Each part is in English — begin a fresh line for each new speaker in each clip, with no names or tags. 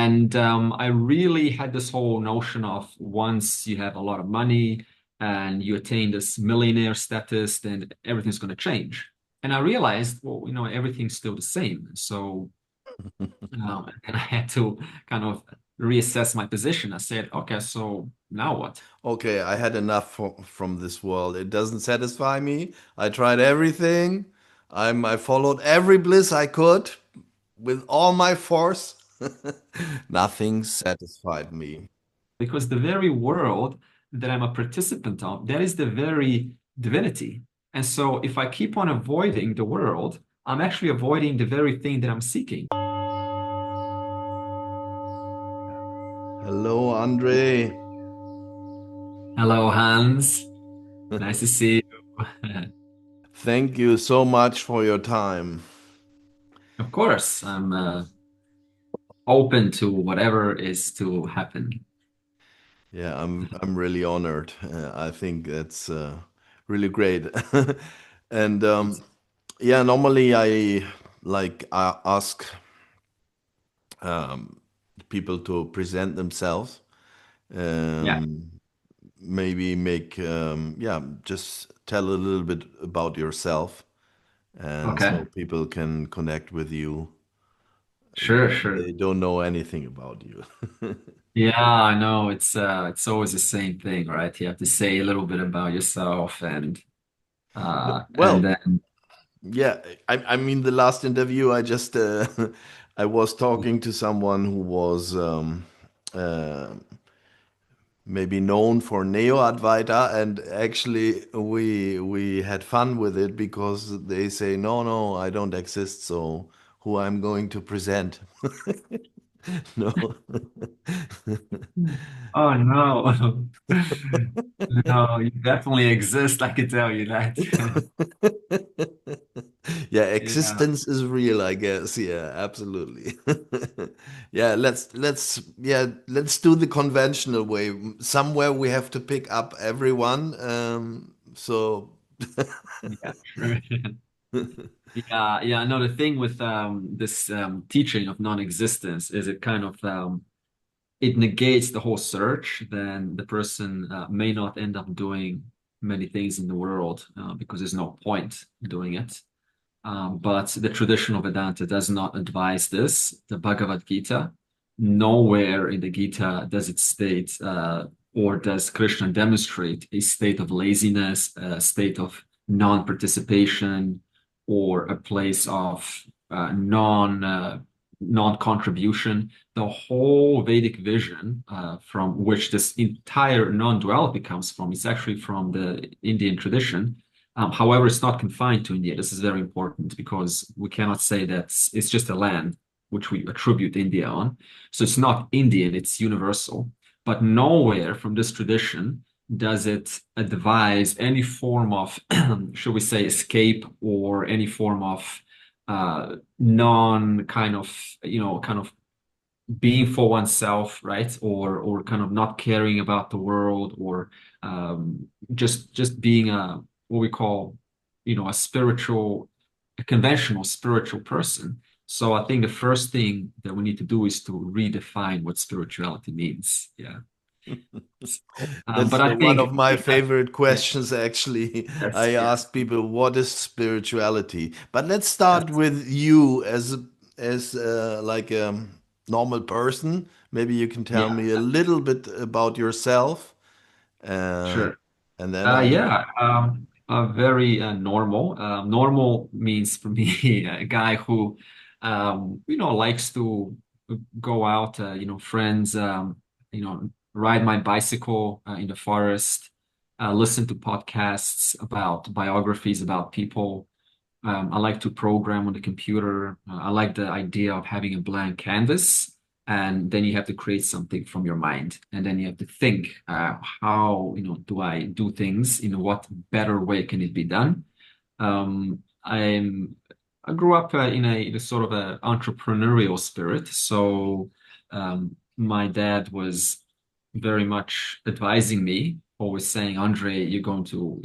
And I really had this whole notion of once you have a lot of money and you attain this millionaire status, then everything's going to change. And I realized, well, everything's still the same. So, and I had to kind of reassess my position. I said, okay, so now what?
Okay, I had enough from this world. It doesn't satisfy me. I tried everything. I followed every bliss I could with all my force. Nothing satisfied me.
Because the very world that I'm a participant of, that is the very divinity. And so if I keep on avoiding the world, I'm actually avoiding the very thing that I'm seeking.
Hello, Andre.
Hello, Hans. Nice to see you.
Thank you so much for your time.
Of course, I'm open to whatever is to happen.
Yeah, I'm really honored. I think that's really great. And yeah, normally I ask um, people to present themselves.
Yeah.
Um, maybe make yeah, just tell a little bit about yourself, and
Okay.
so people can connect with you
Sure,
when
sure.
they don't know anything about you.
Yeah, I know it's always the same thing, right? You have to say a little bit about yourself and
Well,
then
yeah, I mean, the last interview, I just I was talking to someone who was uh, maybe known for Neo Advaita, and actually we had fun with it because they say, no, no, I don't exist, so who I'm going to present? No.
oh no. No, you definitely exist, I can tell you that.
Yeah,
Yeah.
existence is real, I guess. Yeah, absolutely. Yeah, let's do the conventional way. Somewhere we have to pick up everyone. So
Yeah, sure. Yeah, yeah. No, the thing with this teaching of non-existence is it kind of it negates the whole search. Then the person may not end up doing many things in the world because there's no point doing it. But the traditional Vedanta does not advise this. The Bhagavad Gita, nowhere in the Gita does it state or does Krishna demonstrate a state of laziness, a state of non-participation, or a place of non-contribution. The whole Vedic vision from which this entire non-duality comes from is actually from the Indian tradition. However, it's not confined to India. This is very important because we cannot say that it's just a land which we attribute India on. So it's not Indian, it's universal. But nowhere from this tradition does it advise any form of, should we say, escape or any form of non kind of, kind of being for oneself, right? Or kind of not caring about the world, or just being a what we call, a conventional spiritual person. So I think the first thing that we need to do is to redefine what spirituality means. Yeah.
that's
But I
one
think,
of my
yeah,
favorite
yeah,
questions, actually.
yes,
I
yeah,
ask people, what is spirituality? But let's
yes,
start with you as like a normal person. Maybe you can tell
yeah,
me a little bit about yourself, uh,
sure.
and then I.
Yeah, very normal. Normal means for me a guy who, likes to go out, friends, ride my bicycle in the forest, listen to podcasts about biographies about people. I like to program on the computer. I like the idea of having a blank canvas, and then you have to create something from your mind, and then you have to think, how do I do things? What better way can it be done? I'm I grew up in a sort of a entrepreneurial spirit, so my dad was very much advising me, always saying, Andre, you're going to,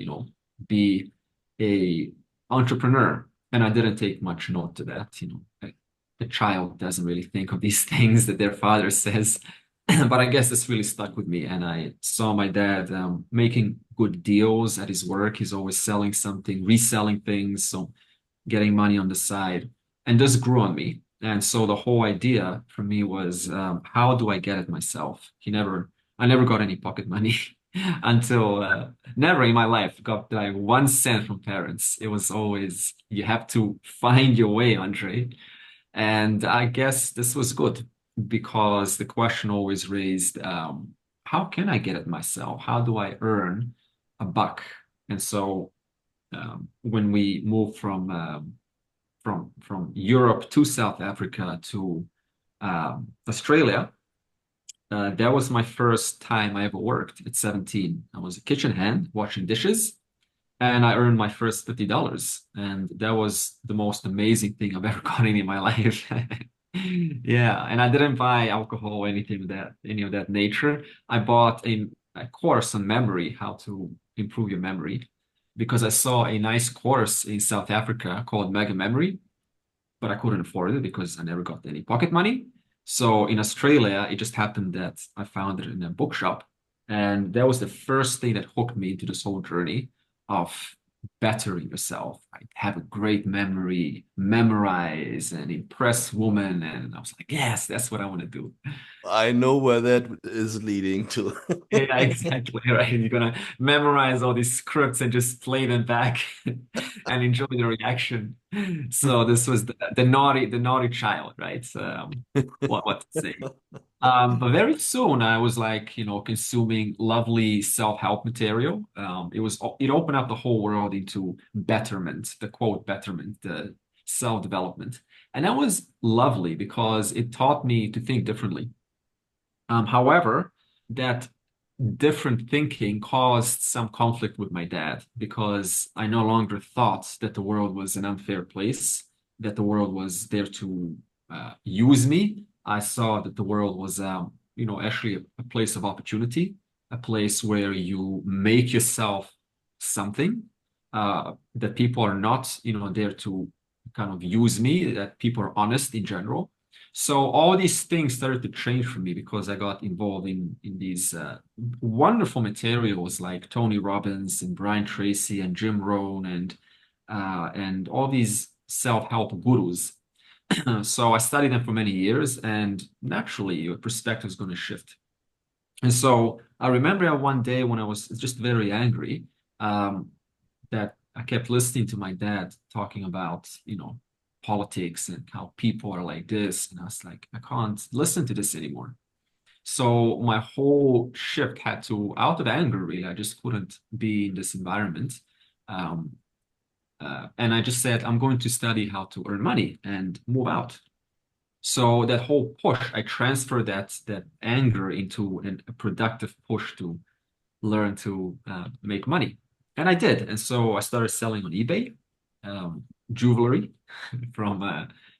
be a entrepreneur. And I didn't take much note to that. a child doesn't really think of these things that their father says. But I guess this really stuck with me. And I saw my dad making good deals at his work. He's always selling something, reselling things, so getting money on the side. And this grew on me. And so the whole idea for me was, how do I get it myself? I never got any pocket money until never in my life got like 1 cent from parents. It was always, you have to find your way, Andre. And I guess this was good because the question always raised, how can I get it myself? How do I earn a buck? And so when we moved from Europe to South Africa to Australia, that was my first time I ever worked at 17. I was a kitchen hand washing dishes, and I earned my first $50. And that was the most amazing thing I've ever gotten in my life. Yeah, and I didn't buy alcohol or anything of that, any of that nature. I bought a course on memory, how to improve your memory, because I saw a nice course in South Africa called Mega Memory, but I couldn't afford it because I never got any pocket money. So in Australia, it just happened that I found it in a bookshop. And that was the first thing that hooked me into this whole journey of bettering yourself. I have a great memory, memorize and impress women. And I was like, yes, that's what I want to do.
I know where that is leading to.
Yeah, exactly right. You're gonna memorize all these scripts and just play them back and enjoy the reaction. So this was the naughty child, right? What to say? But very soon I was like, consuming lovely self-help material. It opened up the whole world into betterment, the quote betterment, the self-development. And that was lovely because it taught me to think differently. However, that different thinking caused some conflict with my dad because I no longer thought that the world was an unfair place, that the world was there to use me. I saw that the world was, actually a place of opportunity, a place where you make yourself something, that people are not, there to kind of use me, that people are honest in general. So all these things started to change for me because I got involved in these wonderful materials like Tony Robbins and Brian Tracy and Jim Rohn and all these self-help gurus. So I studied them for many years, and naturally your perspective is going to shift. And so I remember one day when I was just very angry, that I kept listening to my dad talking about, politics and how people are like this. And I was like, I can't listen to this anymore. So my whole shift had to, out of anger, really, I just couldn't be in this environment. Um, and I just said, I'm going to study how to earn money and move out. So that whole push, I transferred that anger into a productive push to learn to make money. And I did. And so I started selling on eBay, jewelry from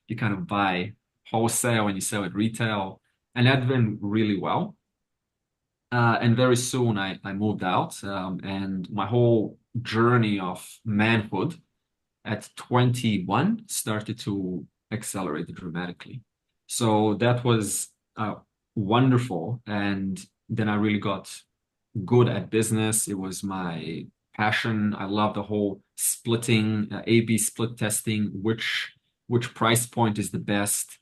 you kind of buy wholesale and you sell at retail. And that went really well. And very soon I moved out, and my whole journey of manhood at 21 started to accelerate dramatically. So that was wonderful. And then I really got good at business. It was my passion. I love the whole splitting, A/B split testing, which price point is the best,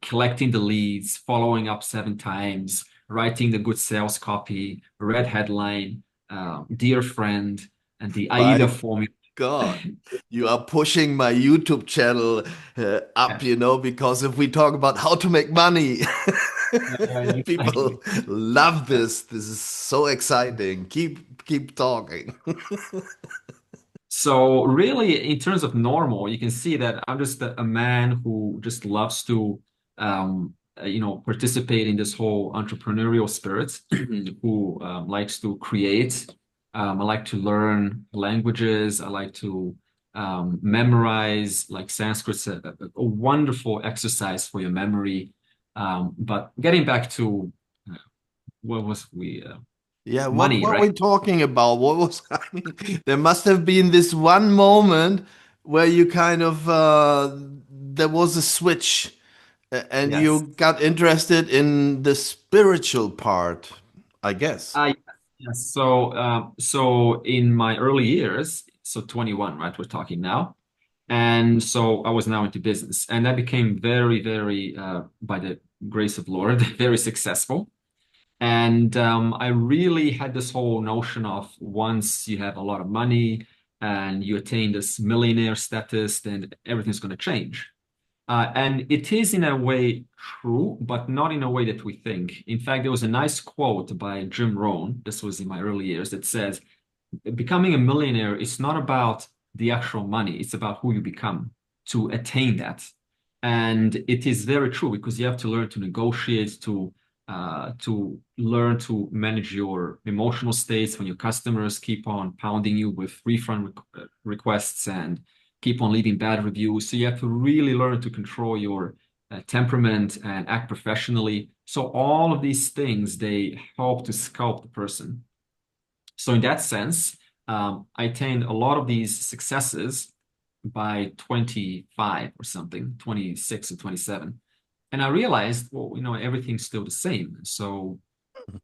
collecting the leads, following up 7 times, writing the good sales copy, red headline, dear friend, and the AIDA
My
formula.
God, you are pushing my YouTube channel up, because if we talk about how to make money,
Exactly.
people love this. This is so exciting. Keep talking.
So really, in terms of normal, you can see that I'm just a man who just loves to, participate in this whole entrepreneurial spirit, who likes to create. I like to learn languages. I like to memorize, like Sanskrit's a wonderful exercise for your memory. But getting back to what was we
Yeah, what
money,
were
right?
we talking about? What was, I mean, there must have been this one moment where you kind of there was a switch, and
Yes.
you got interested in the spiritual part, I guess.
I yes. So in my early years, so 21, right? We're talking now. And so I was now into business, and I became very, very, by the grace of Lord, very successful. And I really had this whole notion of once you have a lot of money and you attain this millionaire status, then everything's going to change. And it is in a way true, but not in a way that we think. In fact, there was a nice quote by Jim Rohn, this was in my early years, that says, becoming a millionaire is not about the actual money, it's about who you become to attain that. And it is very true because you have to learn to negotiate, to learn to manage your emotional states when your customers keep on pounding you with refund requests and keep on leaving bad reviews. So you have to really learn to control your temperament and act professionally. So all of these things, they help to sculpt the person. So in that sense, I attained a lot of these successes by 25 or something, 26 or 27. And I realized, well, everything's still the same. So,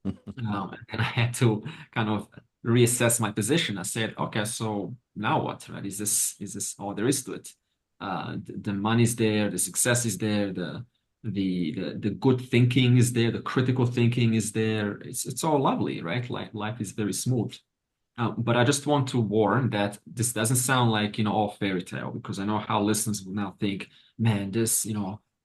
and I had to kind of reassess my position. I said, okay, so now what, right? Is this all there is to it? The money's there, the success is there, the good thinking is there, the critical thinking is there. It's all lovely, right? Like life is very smooth. But I just want to warn that this doesn't sound like, all fairy tale, because I know how listeners will now think, man, this,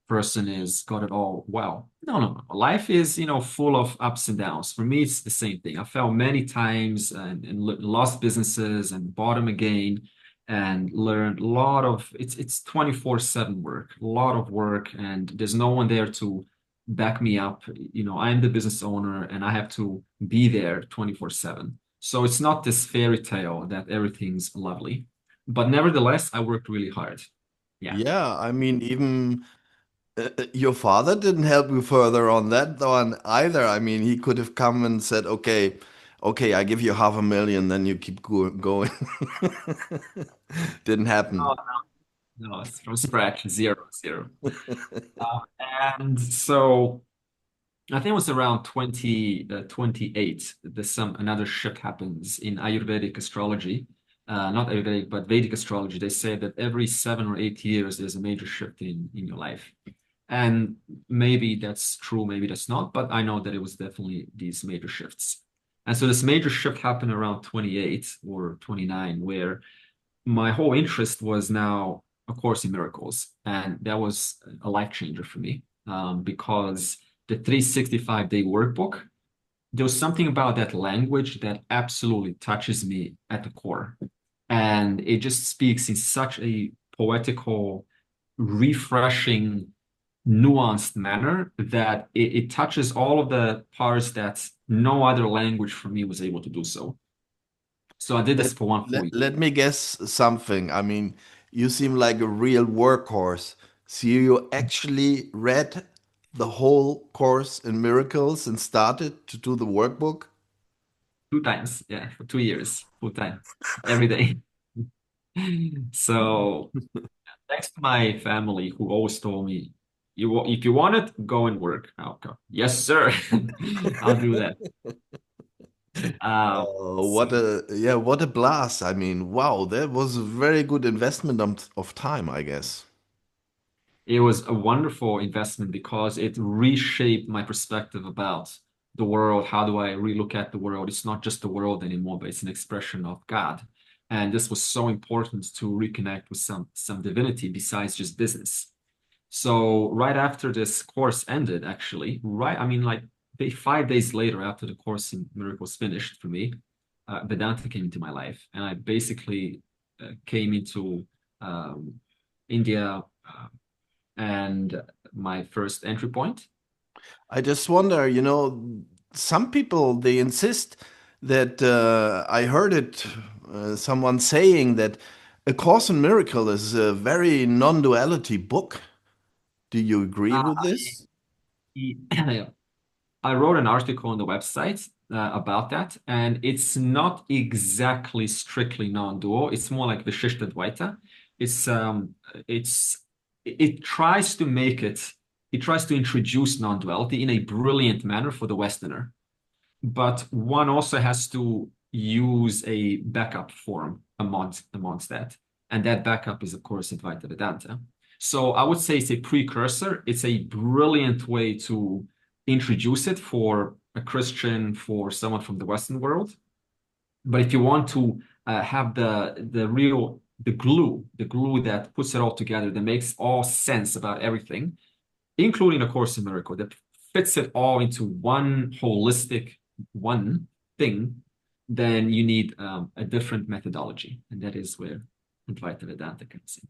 person is got it all well. No, no, no. Life is, full of ups and downs. For me, it's the same thing. I fell many times and lost businesses and bought them again and learned a lot of, it's 24/7 work, a lot of work, and there's no one there to back me up. I'm the business owner and I have to be there 24/7. So it's not this fairy tale that everything's lovely. But nevertheless, I worked really hard. Yeah.
Yeah, I mean, even your father didn't help you further on that one either. I mean, he could have come and said, "Okay, okay, I give you 500,000, then you keep going." Didn't happen.
No, no, it's from scratch, zero, zero. Uh, and so I think it was around 28. There's another shift happens in Ayurvedic astrology. Not Ayurvedic, but Vedic astrology. They say that every 7 or 8 years, there's a major shift in your life. And maybe that's true, maybe that's not, but I know that it was definitely these major shifts. And so this major shift happened around 28 or 29, where my whole interest was now A Course in Miracles. And that was a life changer for me, because the 365-day workbook, there was something about that language that absolutely touches me at the core. And it just speaks in such a poetical, refreshing, nuanced manner that it touches all of the parts that no other language for me was able to do so. So I did
Let,
this for one full
let,
year.
let me guess something. I mean, you seem like a real workhorse. So you actually read the whole course in miracles and started to do the workbook?
2 times, yeah, for 2 years, full time, every day. So thanks to my family who always told me, if you want it, go and work. I'll go. Yes, sir. I'll do that.
Oh,
So
what a blast. I mean, wow, that was a very good investment of time, I guess.
it was a wonderful investment because it reshaped my perspective about the world. How do I relook at the world? It's not just the world anymore, but it's an expression of God. And this was so important to reconnect with some divinity besides just business. So right after this course ended, actually, right, I mean, like 5 days later, after the Course in Miracles finished for me, Vedanta came into my life, and I basically came into um, India, and my first entry point.
I just wonder, some people they insist that I heard it someone saying that A Course in Miracle is a very non-duality book. Do you agree
Uh,
with this?
I wrote an article on the website about that, and it's not exactly strictly non-dual. It's more like Vishishta Advaita. It's it tries to make it tries to introduce non-duality in a brilliant manner for the Westerner. But one also has to use a backup form amongst that. And that backup is, of course, Advaita Vedanta. So I would say it's a precursor. It's a brilliant way to introduce it for a Christian, for someone from the Western world. But if you want to have the glue that puts it all together, that makes all sense about everything, including A Course in Miracles, that fits it all into one holistic one thing, then you need a different methodology, and that is where Advaita Vedanta comes in.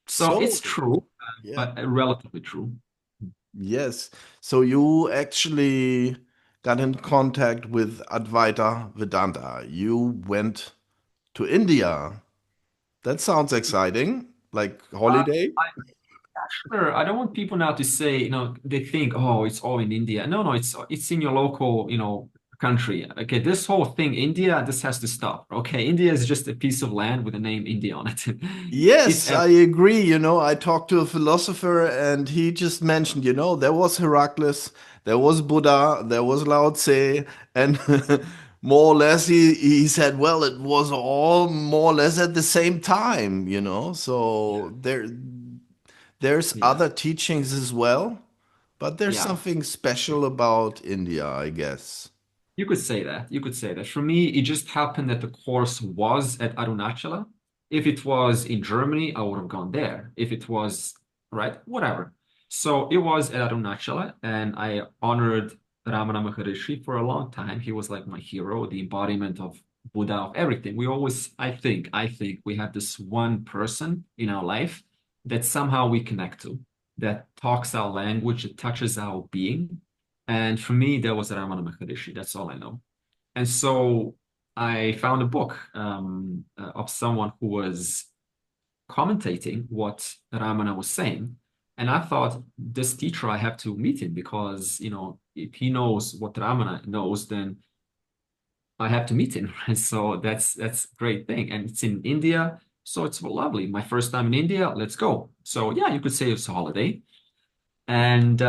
So
So,
it's true,
yeah.
but relatively true.
Yes. So you actually got in contact with Advaita Vedanta. You went to India. That sounds exciting. Like
Uh,
holiday?
I, sure, I don't want people now to say, they think, oh, it's all in India. No, no, it's in your local, country. Okay, this whole thing, India, this has to stop. Okay, India is just a piece of land with the name India on it. It's
Yes, I agree. I talked to a philosopher and he just mentioned, there was Heracles, there was Buddha, there was Lao Tse, and more or less he said, well, it was all more or less at the same time,
yeah,
So there's
yeah,
other teachings as well, but there's
yeah.
something special about India, I guess.
You could say that. You could say that. For me, it just happened that the course was at Arunachala. If it was in Germany, I would have gone there. If it was, right, whatever. So it was at Arunachala, and I honored Ramana Maharishi for a long time. He was like my hero, the embodiment of Buddha, of everything. We always, I think we have this one person in our life that somehow we connect to, that talks our language, that touches our being. And for me, that was Ramana Maharishi. That's all I know. And so I found a book of someone who was commentating what Ramana was saying. And I thought, this teacher, I have to meet him because, if he knows what Ramana knows, then I have to meet him. And so that's a great thing. And it's in India. So it's lovely. My first time in India, let's go. So yeah, you could say it's a holiday. And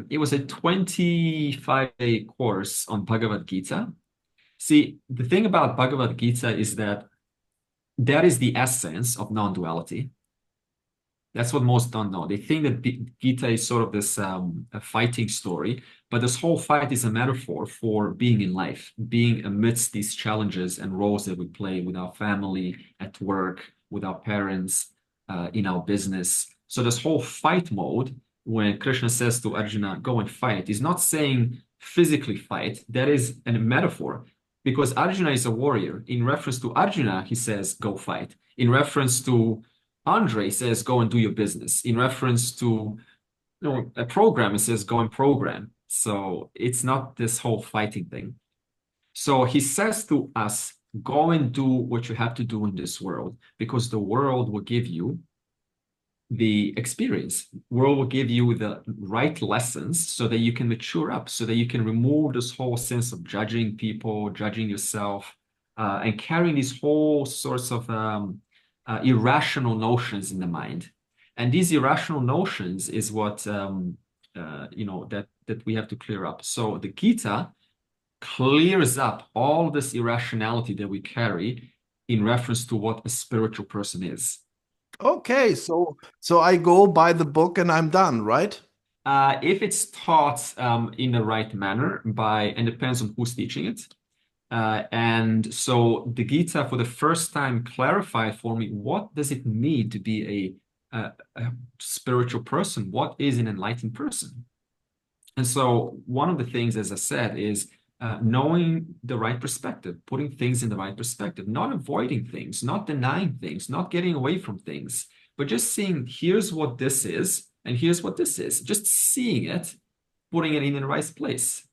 it was a 25-day course on Bhagavad Gita. See, the thing about Bhagavad Gita is that is the essence of non-duality. That's what most don't know. They think that Gita is sort of this a fighting story, but this whole fight is a metaphor for being in life, being amidst these challenges and roles that we play with our family, at work, with our parents, in our business. So this whole fight mode, when Krishna says to Arjuna, "Go and fight," is not saying physically fight. That is a metaphor, because Arjuna is a warrior. In reference to Arjuna, he says, "Go fight." In reference to Andre says, go and do your business. In reference to a program, it says, go and program. So it's not this whole fighting thing. So he says to us, go and do what you have to do in this world, because the world will give you the experience. World will give you the right lessons so that you can mature up, so that you can remove this whole sense of judging people, judging yourself, and carrying these whole sorts of irrational notions in the mind. And these irrational notions is what that we have to clear up. So the Gita clears up all this irrationality that we carry in reference to what a spiritual person is.
Okay, so I go buy the book and I'm done, right?
If it's taught in the right manner and depends on who's teaching it. And so the Gita, for the first time, clarified for me, what does it mean to be a spiritual person? What is an enlightened person? And so one of the things, as I said, is knowing the right perspective, putting things in the right perspective, not avoiding things, not denying things, not getting away from things, but just seeing, here's what this is, and here's what this is. Just seeing it, putting it in the right place.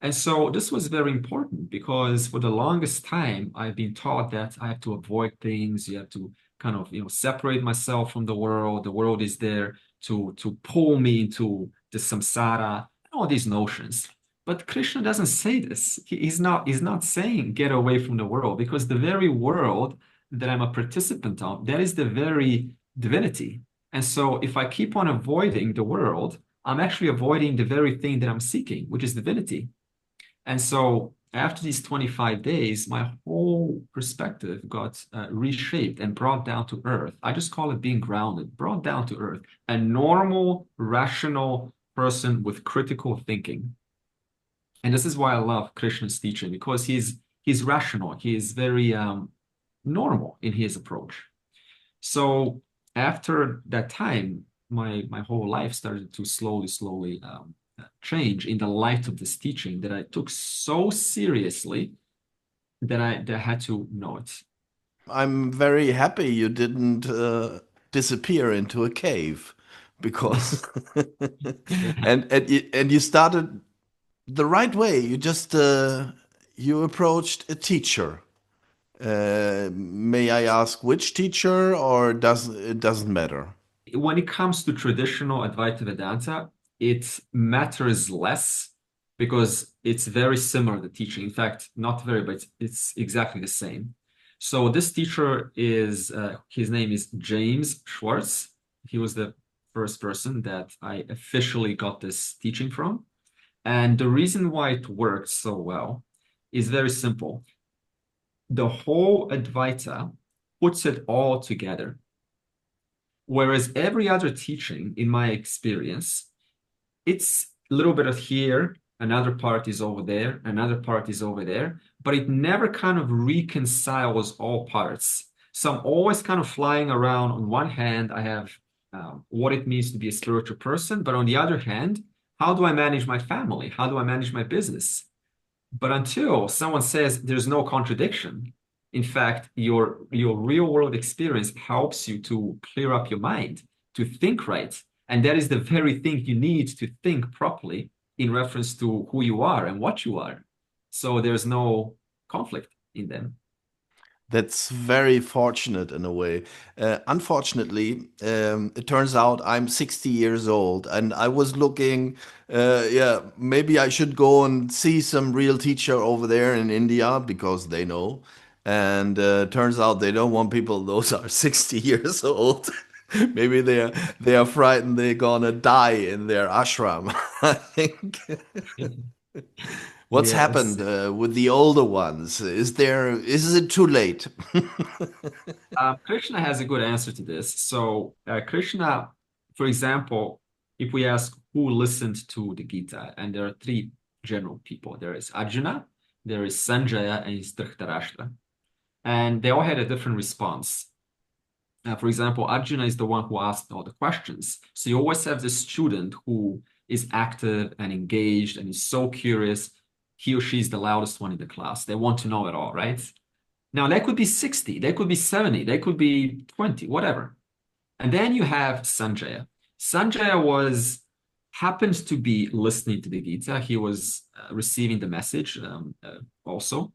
And so this was very important because for the longest time, I've been taught that I have to avoid things. You have to kind of, separate myself from the world. The world is there to pull me into the samsara, all these notions. But Krishna doesn't say this. He's not saying get away from the world, because the very world that I'm a participant of, that is the very divinity. And so if I keep on avoiding the world, I'm actually avoiding the very thing that I'm seeking, which is divinity. And so after these 25 days, my whole perspective got reshaped and brought down to earth. I just call it being grounded, brought down to earth. A normal, rational person with critical thinking. And this is why I love Krishna's teaching, because he's rational. He is very normal in his approach. So after that time, my whole life started to slowly change in the light of this teaching that I took so seriously that I had to know it.
I'm very happy you didn't disappear into a cave because
Yeah.
and you started the right way. You just you approached a teacher. May I ask which teacher, or does it doesn't matter?
When it comes to traditional Advaita Vedanta, it matters less because it's very similar, the teaching. In fact, not very, but it's exactly the same. So this teacher is, his name is James Schwartz. He was the first person that I officially got this teaching from. And the reason why it worked so well is very simple. The whole Advaita puts it all together. Whereas every other teaching, in my experience, it's a little bit of here, another part is over there, another part is over there, but it never kind of reconciles all parts. So I'm always kind of flying around. On one hand, I have what it means to be a spiritual person, but on the other hand, how do I manage my family? How do I manage my business? But until someone says there's no contradiction, in fact, your real world experience helps you to clear up your mind, to think right. And that is the very thing you need to think properly in reference to who you are and what you are. So there's no conflict in them.
That's very fortunate in a way. Unfortunately, it turns out I'm 60 years old, and I was looking, yeah, maybe I should go and see some real teacher over there in India because they know. And turns out they don't want people those are 60 years old. Maybe they are frightened they're gonna die in their ashram, I think. What's
Yes.
happened with the older ones? Is it too late?
Krishna has a good answer to this. So, Krishna, for example, if we ask who listened to the Gita, and there are three general people, there is Arjuna, there is Sanjaya, and is Dhritarashtra. And they all had a different response. For example, Arjuna is the one who asked all the questions. So you always have this student who is active and engaged and is so curious. He or she is the loudest one in the class. They want to know it all, right? Now, they could be 60, they could be 70, they could be 20, whatever. And then you have Sanjaya. Sanjaya happened to be listening to the Gita. He was receiving the message also.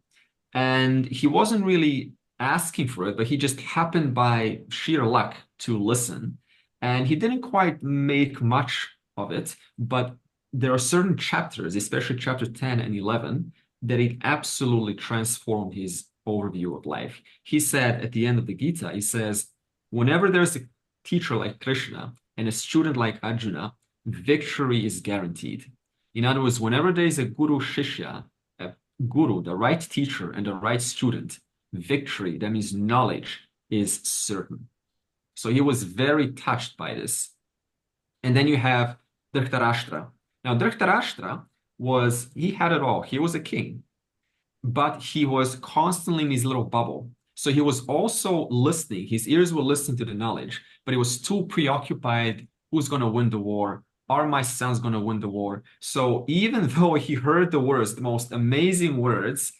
And he wasn't really asking for it, but he just happened by sheer luck to listen. And he didn't quite make much of it, but there are certain chapters, especially chapter 10 and 11, that it absolutely transformed his overview of life. He said at the end of the Gita, he says, whenever there's a teacher like Krishna and a student like Arjuna, victory is guaranteed. In other words, whenever there is a guru shishya, a guru, the right teacher and the right student, victory, that means knowledge, is certain. So he was very touched by this. And then you have Dhritarashtra. Now, Dhritarashtra he had it all. He was a king, but he was constantly in his little bubble. So he was also listening. His ears were listening to the knowledge, but he was too preoccupied. Who's going to win the war? Are my sons going to win the war? So even though he heard the words, the most amazing words,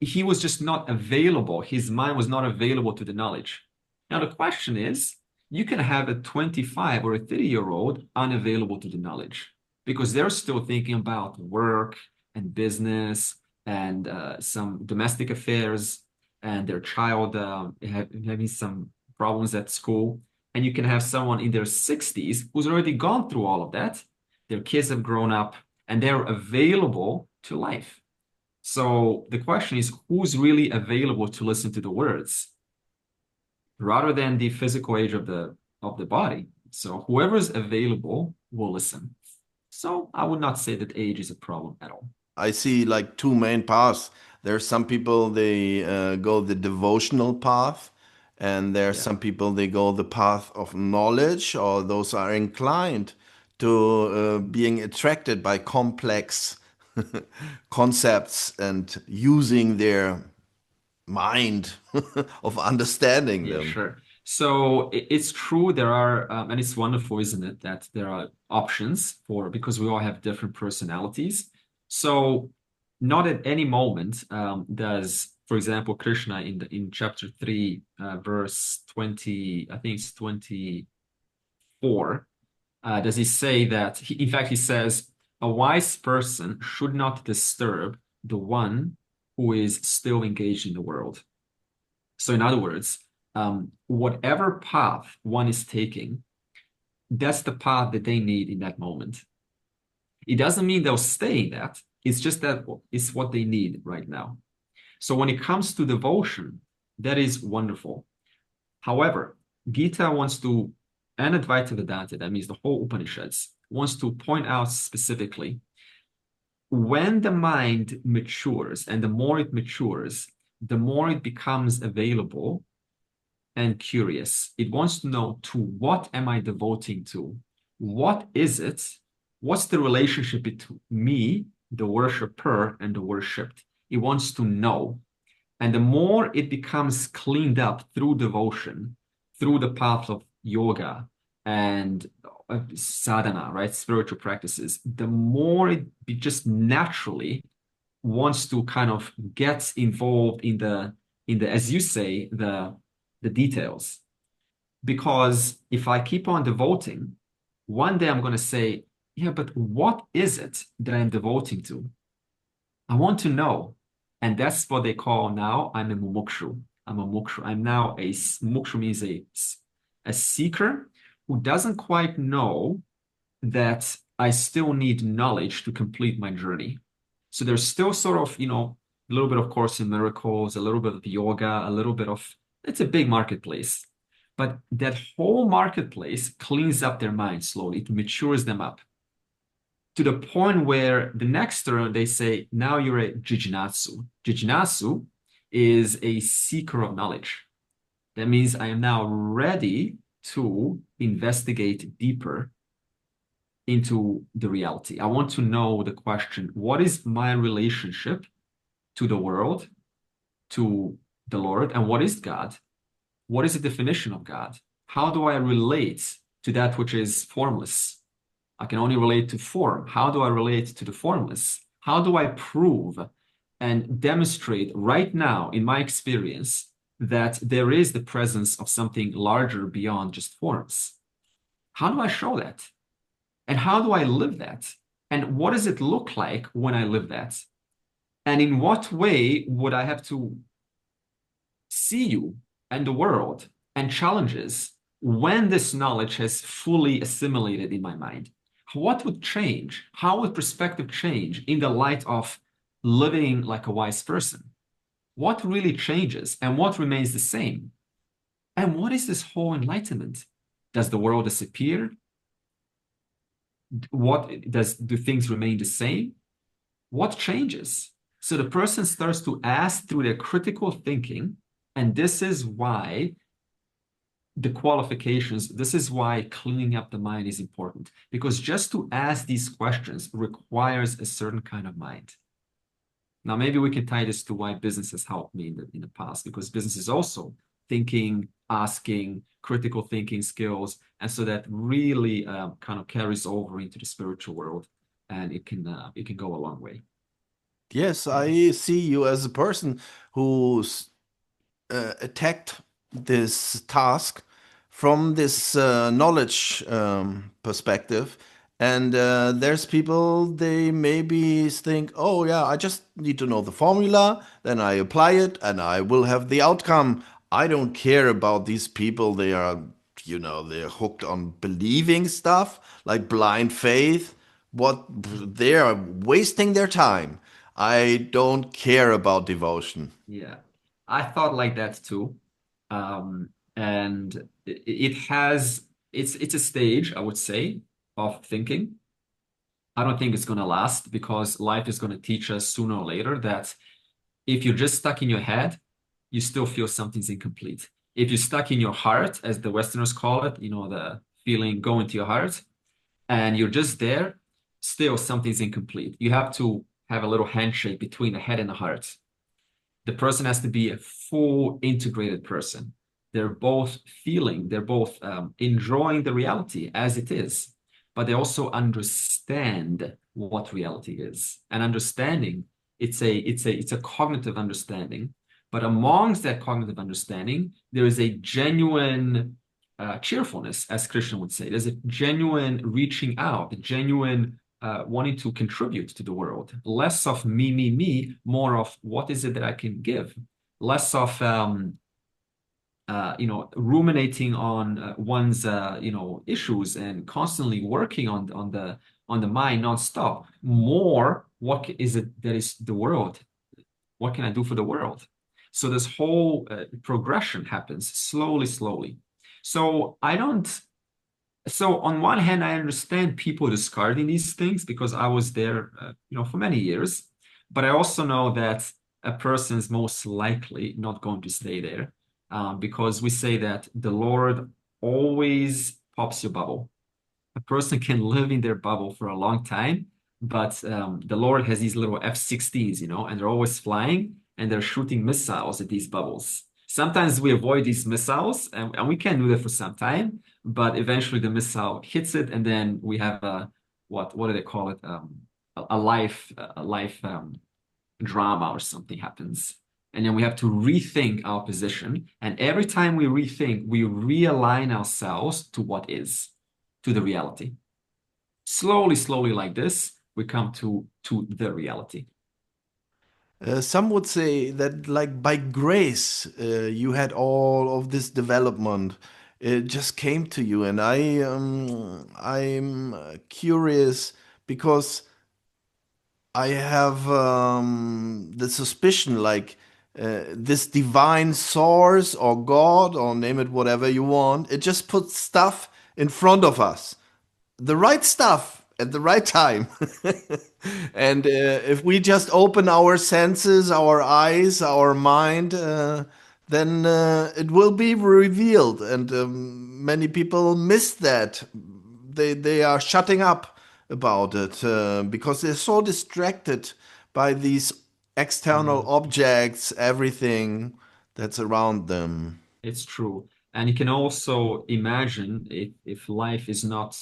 he was just not available. His mind was not available to the knowledge. Now, the question is, you can have a 25 or a 30-year-old unavailable to the knowledge because they're still thinking about work and business and some domestic affairs and their child having some problems at school. And you can have someone in their 60s who's already gone through all of that. Their kids have grown up and they're available to life. So the question is, who's really available to listen to the words rather than the physical age of the body? So whoever's available will listen. So I would not say that age is a problem at all.
I see like two main paths. There's some people they go the devotional path, and there's
Yeah,
some people they go the path of knowledge, or those are inclined to being attracted by complex concepts and using their mind of understanding
yeah,
them.
sure. So it's true there are, and it's wonderful, isn't it, that there are options for because we all have different personalities. So not at any moment does, for example, Krishna in chapter 3, verse 20, I think it's 24, does he say that in fact he says a wise person should not disturb the one who is still engaged in the world. So in other words, whatever path one is taking, that's the path that they need in that moment. It doesn't mean they'll stay in that. It's just that it's what they need right now. So when it comes to devotion, that is wonderful. However, Gita wants to, and Advaita Vedanta, that means the whole Upanishads, wants to point out specifically when the mind matures, and the more it matures, the more it becomes available and curious. It wants to know, to what am I devoting to? What is it? What's the relationship between me, the worshiper, and the worshipped? It wants to know. And the more it becomes cleaned up through devotion, through the path of yoga and sadhana, right? Spiritual practices, the more it just naturally wants to kind of get involved in the, as you say, the details. Because if I keep on devoting, one day I'm going to say, yeah, but what is it that I'm devoting to? I want to know. And that's what they call now, I'm a mumukshu. I'm a mukshu. I'm now mukshu means a seeker who doesn't quite know that I still need knowledge to complete my journey. So there's still sort of, a little bit of Course in Miracles, a little bit of yoga, a little bit of, it's a big marketplace. But that whole marketplace cleans up their mind slowly. It matures them up to the point where the next turn they say, now you're a Jijnasu. Jijnasu is a seeker of knowledge. That means I am now ready to investigate deeper into the reality. I want to know the question, what is my relationship to the world, to the Lord, and what is God? What is the definition of God? How do I relate to that which is formless? I can only relate to form. How do I relate to the formless? How do I prove and demonstrate right now in my experience that there is the presence of something larger beyond just forms? How do I show that? And how do I live that? And what does it look like when I live that? And in what way would I have to see you and the world and challenges when this knowledge has fully assimilated in my mind? What would change? How would perspective change in the light of living like a wise person? What really changes and what remains the same? And what is this whole enlightenment? Does the world disappear? Do things remain the same? What changes? So the person starts to ask through their critical thinking, and this is why the qualifications, this is why cleaning up the mind is important, because just to ask these questions requires a certain kind of mind. Now, maybe we can tie this to why business has helped me in the past, because business is also thinking, asking, critical thinking skills, and so that really kind of carries over into the spiritual world, and it can go a long way.
Yes, I see you as a person who's attacked this task from this knowledge perspective. And there's people, they maybe think, oh, yeah, I just need to know the formula, then I apply it, and I will have the outcome. I don't care about these people. They are, they're hooked on believing stuff like blind faith. What they are wasting their time. I don't care about devotion.
Yeah, I thought like that too. And it has. It's a stage, I would say, of thinking. I don't think it's going to last because life is going to teach us sooner or later that if you're just stuck in your head, you still feel something's incomplete. If you're stuck in your heart, as the Westerners call it, the feeling going to your heart, and you're just there, still something's incomplete. You have to have a little handshake between the head and the heart. The person has to be a full integrated person. They're both feeling, they're both enjoying the reality as it is, but they also understand what reality is. And understanding, it's a cognitive understanding. But amongst that cognitive understanding, there is a genuine cheerfulness, as Krishna would say. There's a genuine reaching out, a genuine wanting to contribute to the world. Less of me, more of what is it that I can give. Less of ruminating on one's issues and constantly working on the mind nonstop. More, what is it that is the world? What can I do for the world? So this whole progression happens slowly, slowly. So I don't. So on one hand, I understand people discarding these things because I was there, for many years. But I also know that a person is most likely not going to stay there, because we say that the Lord always pops your bubble. A person can live in their bubble for a long time, but the Lord has these little F-16s, and they're always flying and they're shooting missiles at these bubbles. Sometimes we avoid these missiles, and we can do that for some time, but eventually the missile hits it, and then we have what do they call it? A life drama or something happens. And then we have to rethink our position. And every time we rethink, we realign ourselves to what is, to the reality. Slowly, slowly, like this, we come to the reality.
Some would say that, like by grace, you had all of this development. It just came to you, and I'm curious because I have the suspicion, like this divine source or God, or name it whatever you want, it just puts stuff in front of us, the right stuff at the right time. And if we just open our senses, our eyes, our mind, then it will be revealed. And many people miss that. They are shutting up about it because they're so distracted by these external
Yeah,
objects, everything that's around them.
it's true. And you can also imagine if life is not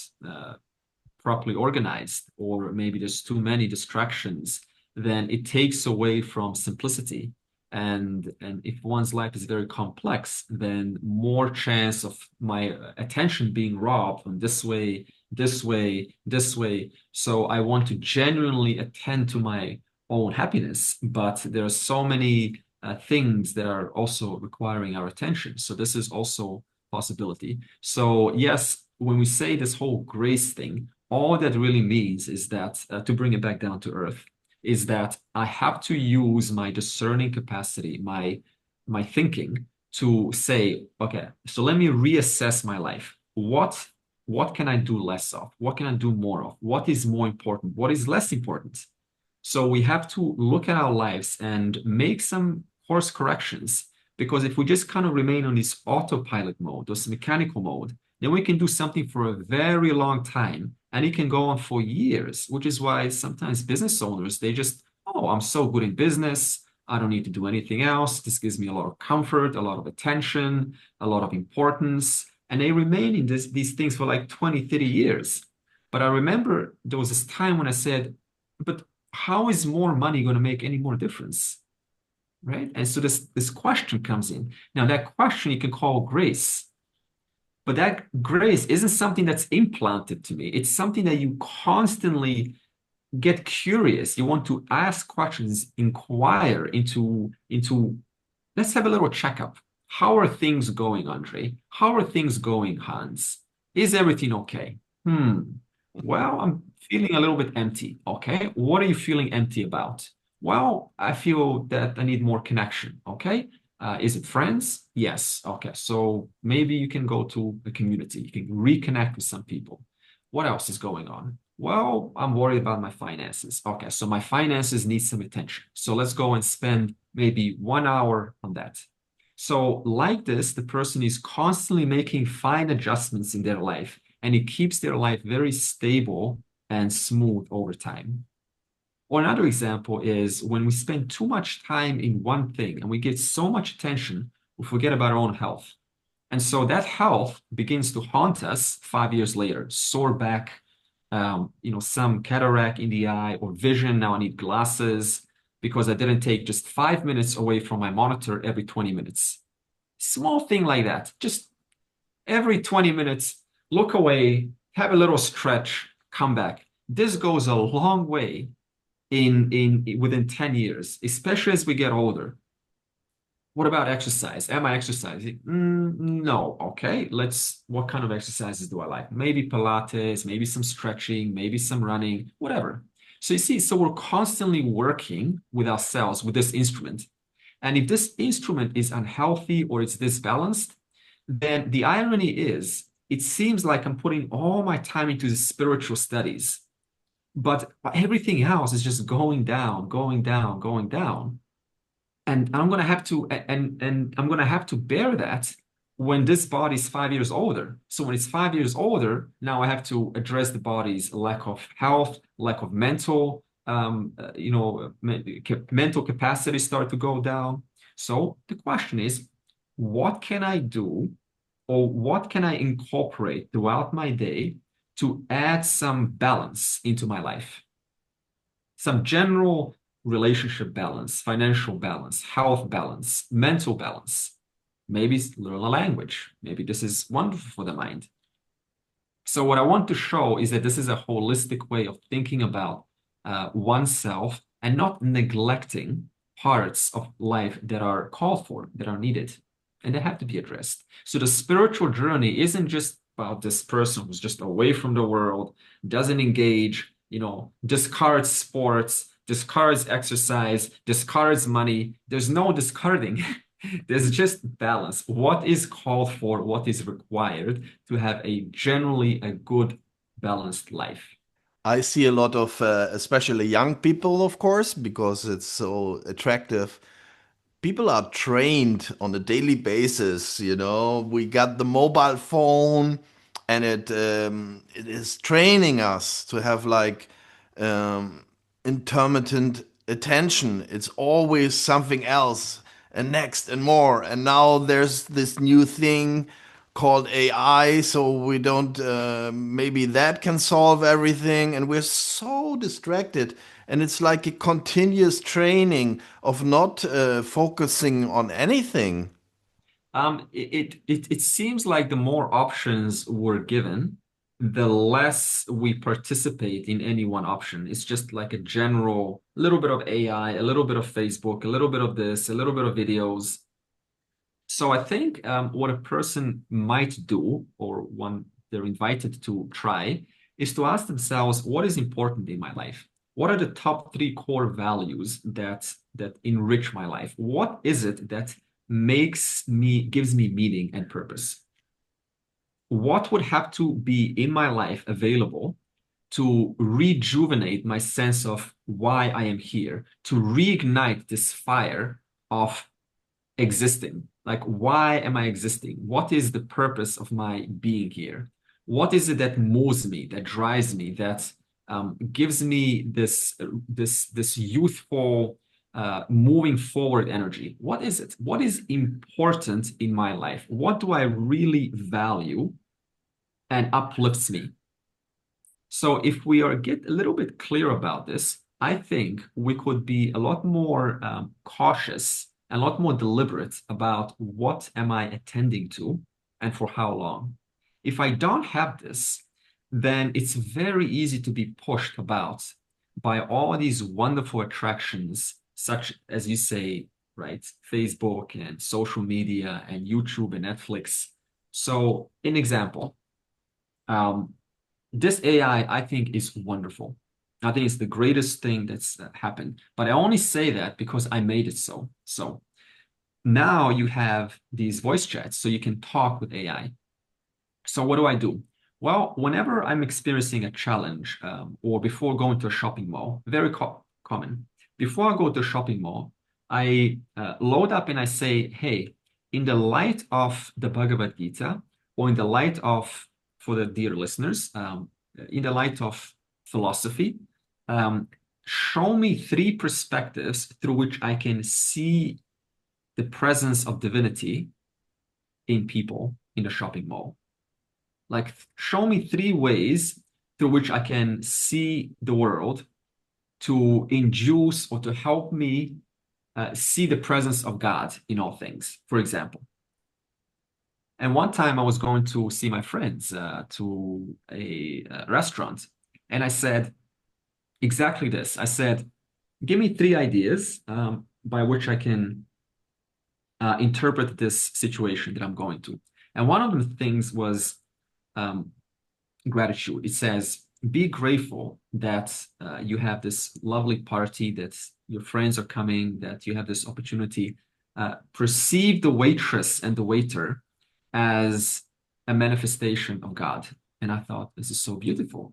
properly organized, or maybe there's too many distractions, then it takes away from simplicity. And if one's life is very complex, then more chance of my attention being robbed from this way, this way, this way. So I want to genuinely attend to my own happiness, but there are so many things that are also requiring our attention. So this is also possibility. So yes, when we say this whole grace thing, all that really means is that, to bring it back down to earth, is that I have to use my discerning capacity, my thinking, to say, okay, so let me reassess my life. What can I do less of? What can I do more of? What is more important? What is less important? So we have to look at our lives and make some course corrections, because if we just kind of remain on this autopilot mode, this mechanical mode, then we can do something for a very long time, and it can go on for years, which is why sometimes business owners, they just, oh, I'm so good in business. I don't need to do anything else. This gives me a lot of comfort, a lot of attention, a lot of importance. And they remain in these things for like 20, 30 years. But I remember there was this time when I said, but how is more money going to make any more difference? Right? And so this question comes in. Now, that question you can call grace. But that grace isn't something that's implanted to me. It's something that you constantly get curious. You want to ask questions, inquire into. Let's have a little checkup. How are things going, Andre? How are things going, Hans? Is everything okay? Well, I'm feeling a little bit empty. Okay. What are you feeling empty about? Well, I feel that I need more connection. Okay. Is it friends? Yes. Okay. So maybe you can go to a community. You can reconnect with some people. What else is going on? Well, I'm worried about my finances. Okay. So my finances need some attention. So let's go and spend maybe 1 hour on that. So like this, the person is constantly making fine adjustments in their life, and it keeps their life very stable and smooth over time. Or another example is when we spend too much time in one thing and we get so much attention, we forget about our own health. And so that health begins to haunt us 5 years later, sore back, some cataract in the eye or vision. Now I need glasses because I didn't take just 5 minutes away from my monitor every 20 minutes. Small thing like that. Just every 20 minutes, look away, have a little stretch, come back. This goes a long way in within 10 years, especially as we get older. What about exercise? Am I exercising? No. Okay, what kind of exercises do I like? Maybe Pilates, maybe some stretching, maybe some running, whatever. So you see, so we're constantly working with ourselves with this instrument. And if this instrument is unhealthy or it's disbalanced, then the irony is it seems like I'm putting all my time into the spiritual studies, but everything else is just going down, going down, going down. And I'm gonna have to and I'm gonna have to bear that when this body is 5 years older. So when it's 5 years older, now I have to address the body's lack of health, lack of mental capacity start to go down. So the question is, what can I do, or what can I incorporate throughout my day to add some balance into my life? Some general relationship balance, financial balance, health balance, mental balance. Maybe learn a language. Maybe this is wonderful for the mind. So what I want to show is that this is a holistic way of thinking about oneself and not neglecting parts of life that are called for, that are needed, and they have to be addressed. So the spiritual journey isn't just about this person who's just away from the world, doesn't engage, discards sports, discards exercise, discards money. There's no discarding. There's just balance. What is called for, what is required to have a generally a good, balanced life.
I see a lot of, especially young people, of course, because it's so attractive. People are trained on a daily basis. We got the mobile phone, and it is training us to have like intermittent attention. It's always something else and next and more. And now there's this new thing called AI, so we don't, maybe that can solve everything. And we're so distracted. And it's like a continuous training of not focusing on anything.
It seems like the more options we're given, the less we participate in any one option. It's just like a general little bit of AI, a little bit of Facebook, a little bit of this, a little bit of videos. So I think what a person might do, or one they're invited to try, is to ask themselves, what is important in my life? What are the top three core values that enrich my life? What is it that gives me meaning and purpose? What would have to be in my life available to rejuvenate my sense of why I am here, to reignite this fire of existing? Like, why am I existing? What is the purpose of my being here? What is it that moves me, that drives me, that gives me this youthful moving forward energy? What is it? What is important in my life? What do I really value and uplifts me? So if we get a little bit clear about this, I think we could be a lot more cautious and a lot more deliberate about what am I attending to and for how long. If I don't have this, then it's very easy to be pushed about by all these wonderful attractions, such as you say, right? Facebook and social media and YouTube and Netflix. So, an example, um, this AI, I think, is wonderful. I think it's the greatest thing that's happened. But I only say that because I made it so. So now you have these voice chats, so you can talk with AI. So what do I do? Well, whenever I'm experiencing a challenge, or before going to a shopping mall, very common. Before I go to a shopping mall, I load up and I say, hey, in the light of the Bhagavad Gita, or in the light of, for the dear listeners, in the light of philosophy, um, show me three perspectives through which I can see the presence of divinity in people in the shopping mall. Like, show me three ways through which I can see the world to induce or to help me see the presence of God in all things, for example. And one time I was going to see my friends to a restaurant, and I said exactly this. I said, give me three ideas by which I can interpret this situation that I'm going to. And one of the things was um, gratitude. It says, be grateful that you have this lovely party, that your friends are coming, that you have this opportunity. Perceive the waitress and the waiter as a manifestation of God. And I thought, this is so beautiful.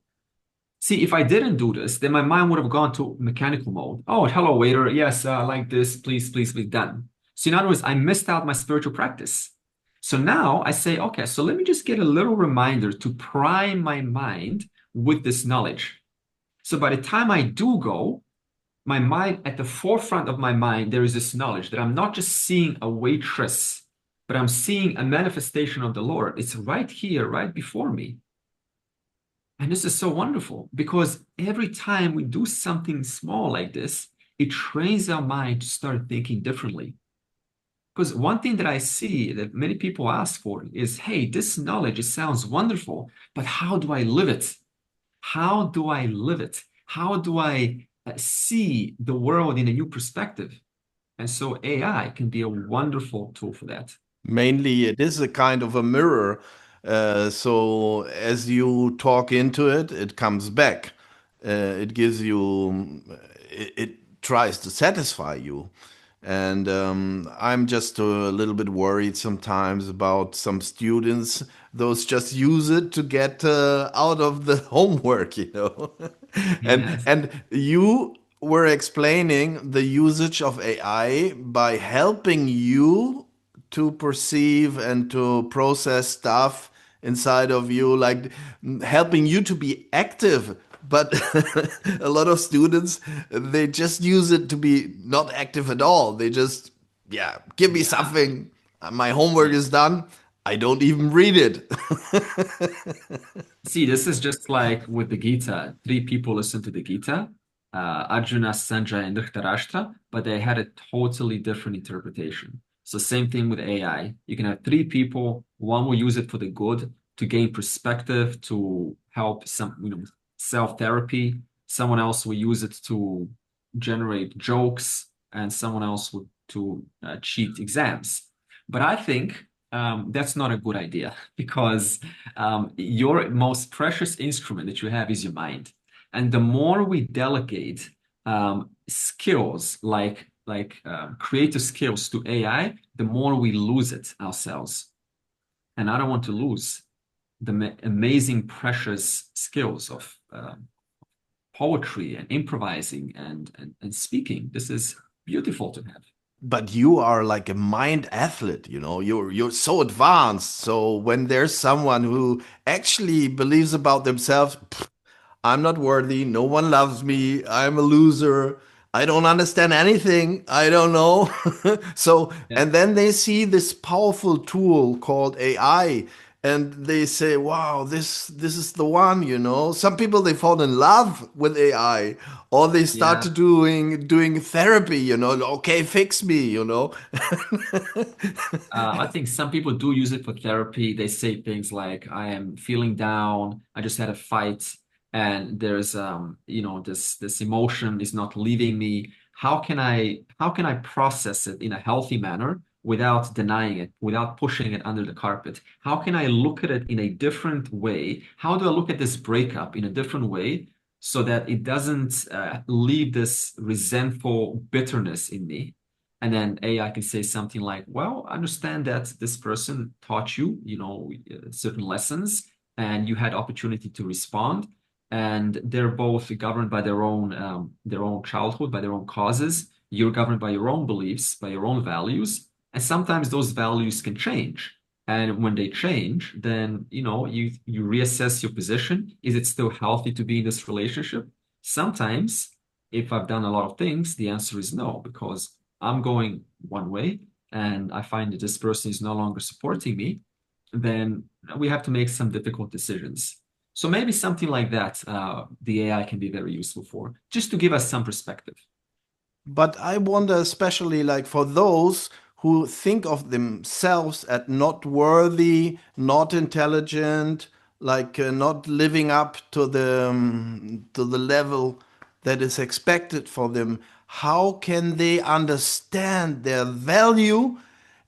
See, if I didn't do this, then my mind would have gone to mechanical mode. Oh, hello, waiter. Yes, like this, please, please, please, done. So in other words, I missed out my spiritual practice. So now I say, okay, so let me just get a little reminder to prime my mind with this knowledge. So by the time I do go, my mind, at the forefront of my mind, there is this knowledge that I'm not just seeing a waitress, but I'm seeing a manifestation of the Lord. It's right here, right before me. And this is so wonderful because every time we do something small like this, it trains our mind to start thinking differently. Because one thing that I see that many people ask for is, hey, this knowledge, it sounds wonderful, but how do I live it? How do I live it? How do I see the world in a new perspective? And so AI can be a wonderful tool for that.
Mainly, it is a kind of a mirror. So as you talk into it, it comes back. It gives you, it tries to satisfy you. And I'm just a little bit worried sometimes about some students. Those just use it to get out of the homework, you know.
Yes.
And you were explaining the usage of AI by helping you to perceive and to process stuff inside of you, like helping you to be active. But a lot of students, they just use it to be not active at all. They just, yeah, give me
Yeah.
something. My homework
Yeah.
is done. I don't even read it.
See, this is just like with the Gita. Three people listened to the Gita, Arjuna, Sanjay, and Dhritarashtra, but they had a totally different interpretation. So same thing with AI. You can have three people. One will use it for the good, to gain perspective, to help some, self-therapy. Someone else will use it to generate jokes, and someone else would to cheat exams. But I think that's not a good idea because your most precious instrument that you have is your mind. And the more we delegate skills like creative skills to AI, the more we lose it ourselves. And I don't want to lose the amazing, precious skills of poetry and improvising and speaking. This is beautiful to have.
But you are like a mind athlete, you know. You're so advanced. So when there's someone who actually believes about themselves, I'm not worthy. No one loves me. I'm a loser. I don't understand anything. I don't know. So,
Yeah.
and then they see this powerful tool called AI and they say, wow, this is the one, you know. Some people they fall in love with AI or they start
Yeah.
to doing therapy, you know. Okay, fix me, you know.
I think some people do use it for therapy. They say things like, I am feeling down. I just had a fight and there's this emotion is not leaving me. How can I process it in a healthy manner without denying it, without pushing it under the carpet? How can I look at it in a different way? How do I look at this breakup in a different way so that it doesn't leave this resentful bitterness in me? And then AI can say something like, well, I understand that this person taught you, certain lessons, and you had opportunity to respond. And they're both governed by their own childhood, by their own causes. You're governed by your own beliefs, by your own values. And sometimes those values can change. And when they change, then you reassess your position. Is it still healthy to be in this relationship? Sometimes, if I've done a lot of things, the answer is no, because I'm going one way and I find that this person is no longer supporting me, then we have to make some difficult decisions. So maybe something like that, the AI can be very useful for, just to give us some perspective.
But I wonder, especially like for those who think of themselves as not worthy, not intelligent, like not living up to the level that is expected for them. How can they understand their value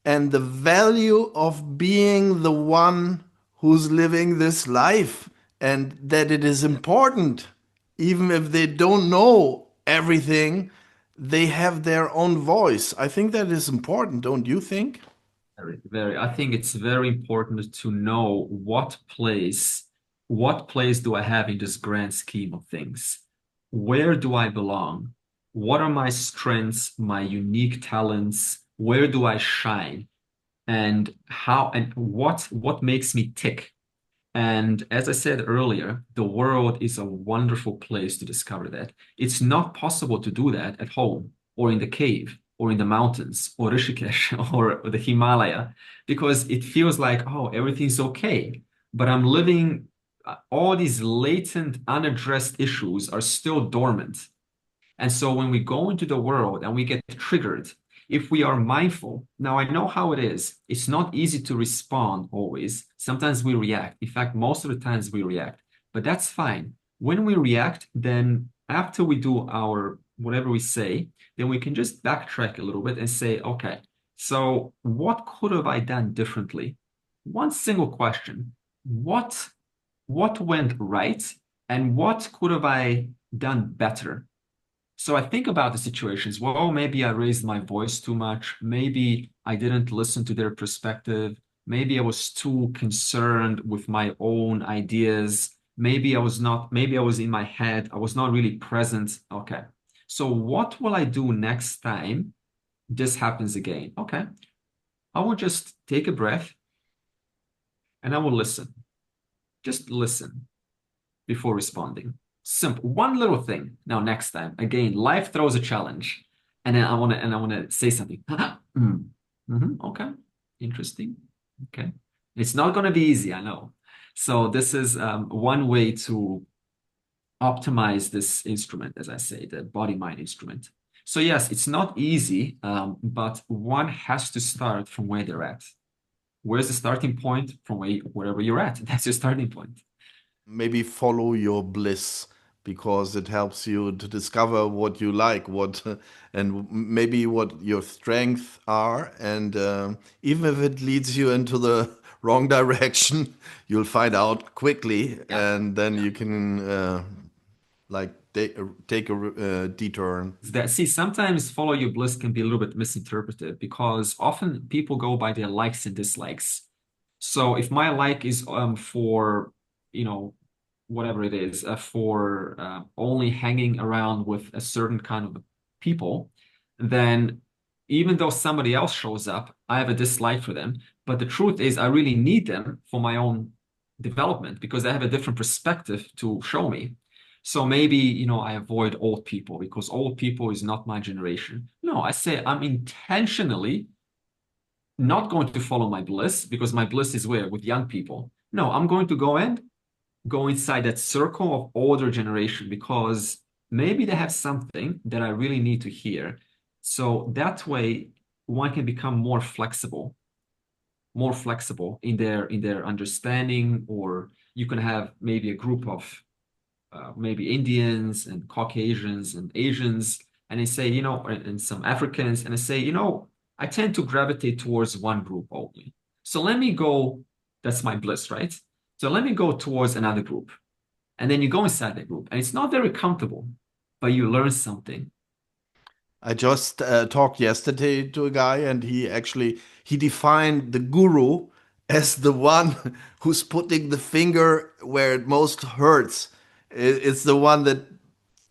and the value of being the one who's living this life, and that it is important, even if they don't know everything, they have their own voice. I think that is important, don't you think?
I think it's very important to know what place do I have in this grand scheme of things? Where do I belong? What are my strengths, my unique talents? Where do I shine? And what makes me tick? And as I said earlier, the world is a wonderful place to discover that. It's not possible to do that at home or in the cave or in the mountains or Rishikesh or the Himalaya because it feels like, oh, everything's okay. But I'm living, all these latent, unaddressed issues are still dormant. And so when we go into the world and we get triggered, if we are mindful, now I know how it is. It's not easy to respond always. Sometimes we react. In fact, most of the times we react, but that's fine. When we react, then after we do our whatever we say, then we can just backtrack a little bit and say, okay, so what could have I done differently? One single question. What what went right and what could have I done better? So I think about the situations. Well, maybe I raised my voice too much. Maybe I didn't listen to their perspective. Maybe I was too concerned with my own ideas. Maybe I was in my head. I was not really present. Okay. So what will I do next time this happens again? Okay. I will just take a breath and I will listen. Just listen before responding. Simple. One little thing. Now, next time, again, life throws a challenge. And then I wanna say something. Okay. Interesting. Okay. It's not gonna be easy, I know. So this is one way to optimize this instrument, as I say, the body-mind instrument. So yes, it's not easy, but one has to start from where they're at. Where's the starting point? From wherever you're at. That's your starting point.
Maybe follow your bliss, because it helps you to discover what you like, what and maybe what your strengths are, and even if it leads you into the wrong direction, you'll find out quickly,
Yeah.
and then
Yeah.
you can like take a detour.
That see, sometimes follow your bliss can be a little bit misinterpreted because often people go by their likes and dislikes. So if my like is for you know whatever it is for only hanging around with a certain kind of people, then even though somebody else shows up, I have a dislike for them. But the truth is, I really need them for my own development because I have a different perspective to show me. So maybe, I avoid old people because old people is not my generation. No, I say I'm intentionally not going to follow my bliss because my bliss is where? With young people. No, I'm going to go inside that circle of older generation because maybe they have something that I really need to hear. So that way one can become more flexible in their understanding, or you can have maybe a group of maybe Indians and Caucasians and Asians, and they say, and some Africans, and they say, I tend to gravitate towards one group only. So let me go, that's my bliss, right? So let me go towards another group. And then you go inside that group, and it's not very comfortable, but you learn something.
I just talked yesterday to a guy, and he defined the guru as the one who's putting the finger where it most hurts. It's the one that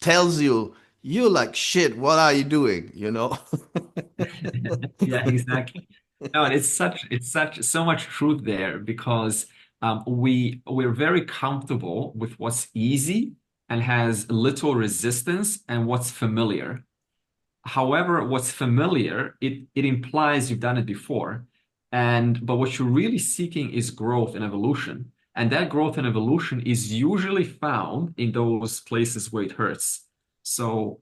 tells you, you're like shit, what are you doing? You know?
Yeah, exactly. No, and it's such so much truth there because we're very comfortable with what's easy and has little resistance and what's familiar. However, what's familiar, it implies you've done it before. But what you're really seeking is growth and evolution. And that growth and evolution is usually found in those places where it hurts. So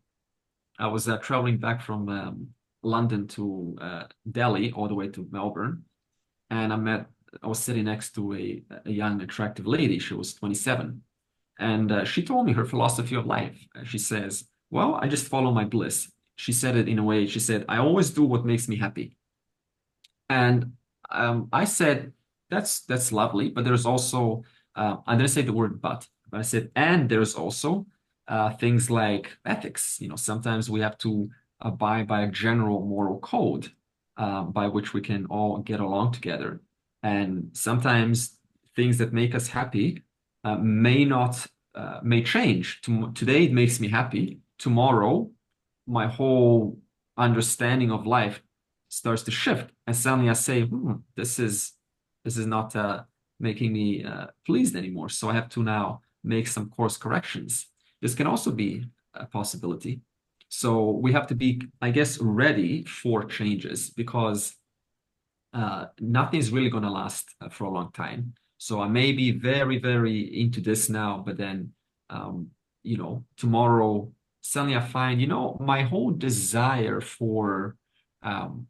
I was traveling back from London to Delhi all the way to Melbourne, and I was sitting next to a young, attractive lady. She was 27, and she told me her philosophy of life. She says, "Well, I just follow my bliss." She said it in a way. She said, "I always do what makes me happy." And I said, "That's lovely, but there's also I didn't say the word but I said, and there's also things like ethics. You know, sometimes we have to abide by a general moral code by which we can all get along together. And sometimes things that make us happy may not may change. Today it makes me happy. Tomorrow, my whole understanding of life starts to shift, and suddenly I say, this is not making me pleased anymore. So I have to now make some course corrections. This can also be a possibility. So we have to be, I guess, ready for changes because nothing's really going to last for a long time. So I may be very, very into this now, but then, tomorrow suddenly I find, my whole desire for um,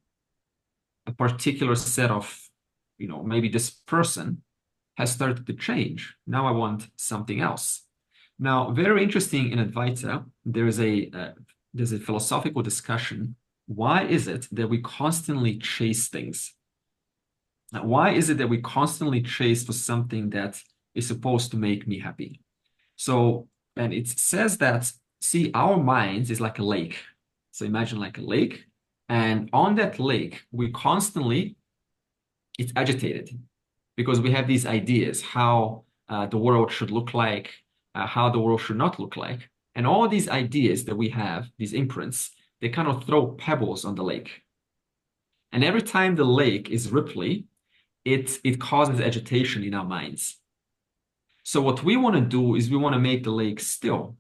a particular set of, maybe this person has started to change. Now I want something else. Now, very interesting in Advaita, there's a philosophical discussion. Why is it that we constantly chase things? Now, why is it that we constantly chase for something that is supposed to make me happy? So, and it says that, see, our minds is like a lake. So imagine like a lake, and on that lake, it's agitated because we have these ideas how the world should look like, how the world should not look like. And all these ideas that we have, these imprints, they kind of throw pebbles on the lake. And every time the lake is ripply, it causes agitation in our minds. So what we want to do is we want to make the lake still.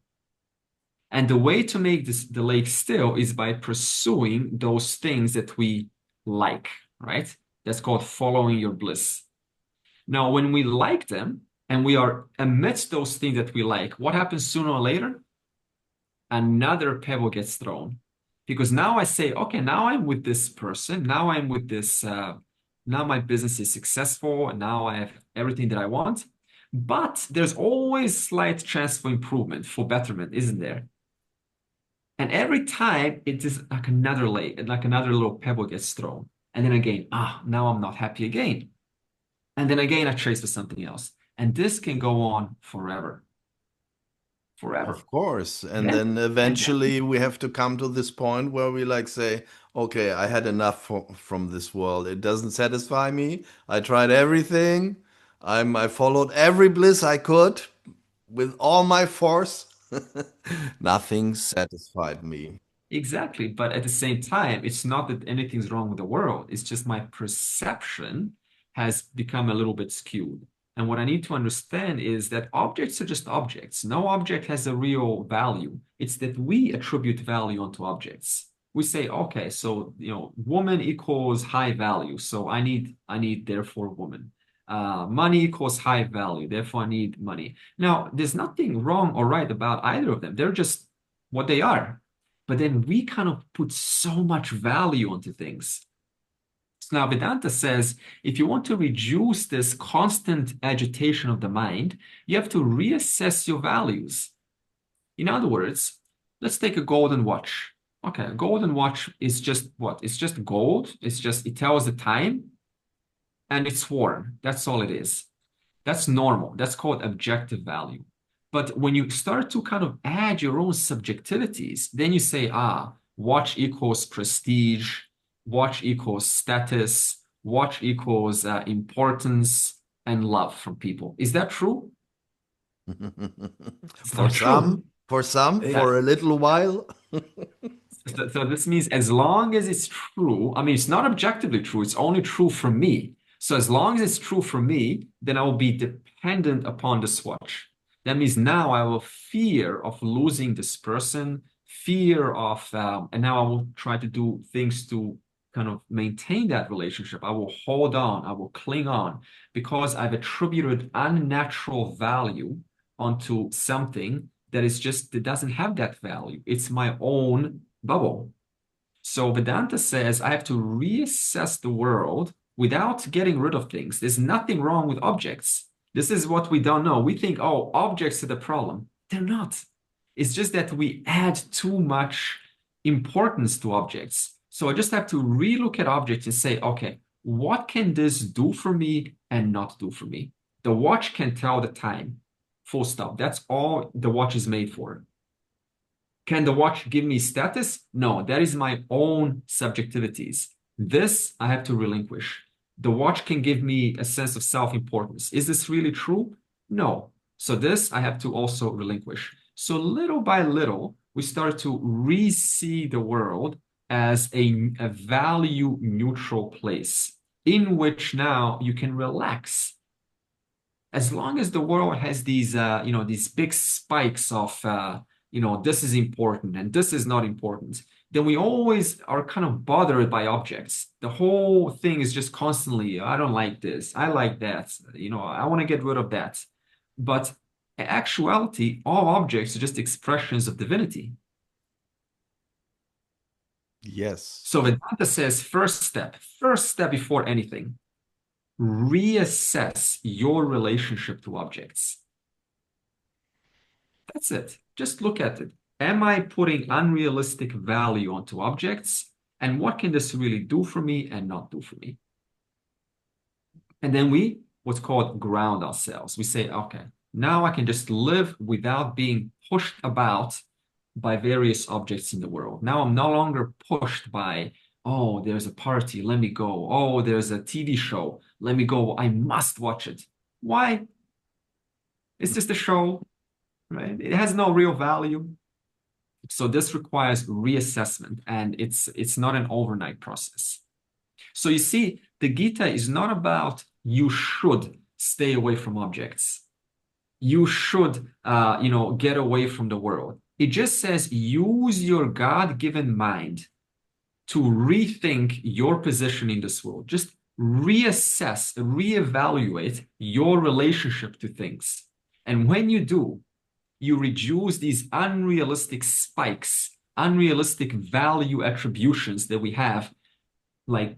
And the way to make the lake still is by pursuing those things that we like, right? That's called following your bliss. Now, when we like them and we are amidst those things that we like, what happens sooner or later? Another pebble gets thrown. Because now I say, okay, now I'm with this person. Now I'm with this. Now my business is successful. And now I have everything that I want. But there's always slight chance for improvement, for betterment, isn't there? And every time it is like another lake, like another little pebble gets thrown. And then again, now I'm not happy again. And then again, I chase for something else. And this can go on forever, forever.
Of course. And
Yeah.
then
And then,
eventually we have to come to this point where we like say, okay, I had enough from this world. It doesn't satisfy me. I tried everything. I followed every bliss I could with all my force. Nothing satisfied me.
exactly. But at the same time, it's not that anything's wrong with the world. It's just my perception has become a little bit skewed. And what I need to understand is that objects are just objects. No object has a real value. It's that we attribute value onto objects. We say, okay, so woman equals high value. So I need therefore woman. Money equals high value, therefore I need money. Now, there's nothing wrong or right about either of them. They're just what they are. But then we kind of put so much value onto things. So now Vedanta says if you want to reduce this constant agitation of the mind, you have to reassess your values. In other words, let's take a golden watch. Okay, a golden watch is just what? It's just gold. It tells the time and it's warm. That's all it is. That's normal. That's called objective value. But when you start to kind of add your own subjectivities, then you say, watch equals prestige, watch equals status, watch equals importance and love from people. Is that true? It's
For
not true.
some,
Yeah.
for a little while.
So this means as long as it's true, I mean, it's not objectively true, it's only true for me. So as long as it's true for me, then I will be dependent upon this watch. That means now I will fear of losing this person, fear of, and now I will try to do things to kind of maintain that relationship. I will hold on, I will cling on because I've attributed unnatural value onto something that is just, that doesn't have that value. It's my own bubble. So Vedanta says I have to reassess the world without getting rid of things. There's nothing wrong with objects. This is what we don't know. We think, oh, objects are the problem. They're not. It's just that we add too much importance to objects. So I just have to relook at objects and say, okay, what can this do for me and not do for me? The watch can tell the time, full stop. That's all the watch is made for. Can the watch give me status? No, that is my own subjectivities. This I have to relinquish. The watch can give me a sense of self-importance. Is this really true? No. So this I have to also relinquish. So little by little, we start to re-see the world as a value neutral place in which now you can relax. As long as the world has these, these big spikes of, this is important and this is not important, then we always are kind of bothered by objects. The whole thing is just constantly, I don't like this, I like that, I want to get rid of that. But in actuality, all objects are just expressions of divinity.
Yes.
So Vedanta says first step before anything, reassess your relationship to objects. That's it. Just look at it. Am I putting unrealistic value onto objects? And what can this really do for me and not do for me? And then we, what's called ground ourselves. We say, okay, now I can just live without being pushed about by various objects in the world. Now I'm no longer pushed by, oh, there's a party, let me go. Oh, there's a TV show, let me go. I must watch it. Why? It's just a show, right? It has no real value. So this requires reassessment, and it's not an overnight process. So you see, the Gita is not about you should stay away from objects. You should, get away from the world. It just says use your God-given mind to rethink your position in this world. Just reassess, reevaluate your relationship to things. And when you do, you reduce these unrealistic spikes, unrealistic value attributions that we have, like